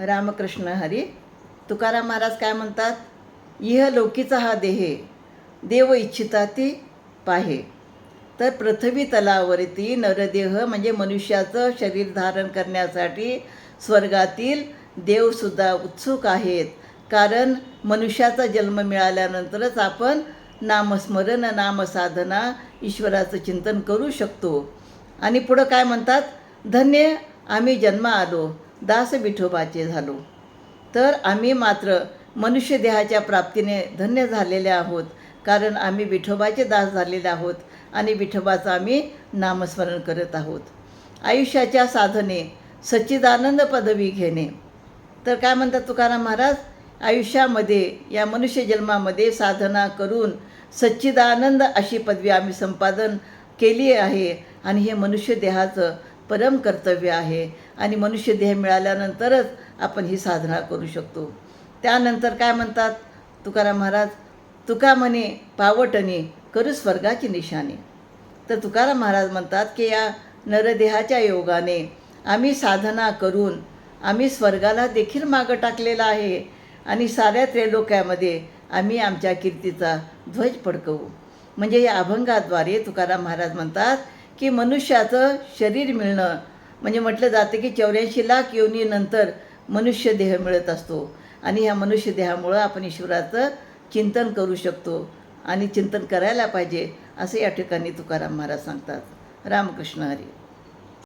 रामकृष्ण हरी. तुकाराम महाराज काय म्हणतात? इह लौकीचा हा देहे देव इच्छिता ती पाहे. तर पृथ्वी तलावरती नरदेह म्हणजे मनुष्याचं शरीर धारण करण्यासाठी स्वर्गातील देवसुद्धा उत्सुक आहेत. कारण मनुष्याचा जन्म मिळाल्यानंतरच आपण नामस्मरण, नामसाधना, ईश्वराचं चिंतन करू शकतो. आणि पुढं काय म्हणतात? धन्य आम्ही जन्म आलो, दास विठोबाचे झालो. तर आम्ही मात्र मनुष्य देहाच्या प्राप्तीने धन्य झालेले आहोत, कारण आम्ही विठोबाचे दास झालेले आहोत आणि विठोबाचं आम्ही नामस्मरण करत आहोत. आयुष्याच्या साधने सच्चिदानंद पदवी घेणे. तर काय म्हणतात तुकाराम महाराज? आयुष्यामध्ये या मनुष्य जन्मामध्ये साधना करून सच्चिदानंद अशी पदवी आम्ही संपादन केली आहे आणि हे मनुष्य देहाचं परम कर्तव्य आहे. आणि मनुष्य देह मिळाल्यानंतरच आपण ही साधना करू शकतो. त्यानंतर काय म्हणतात तुकाराम महाराज? तुका म्हणे पावटणी करू स्वर्गाची निशाणी. तर तुकाराम महाराज म्हणतात की या नरदेहाच्या योगाने आम्ही साधना करून आम्ही स्वर्गाला देखील मागं टाकलेला आहे आणि साऱ्या त्रैलोक्यामध्ये आम्ही आमच्या कीर्तीचा ध्वज फडकवू. म्हणजे या अभंगाद्वारे तुकाराम महाराज म्हणतात की मनुष्याचं शरीर मिळणं म्हणजे म्हटलं जातं की 84 लाख योनीनंतर मनुष्य देह मिळत असतो आणि ह्या मनुष्य देहामुळं आपण ईश्वराचं चिंतन करू शकतो आणि चिंतन करायला पाहिजे असं या ठिकाणी तुकाराम महाराज सांगतात. रामकृष्ण हरी.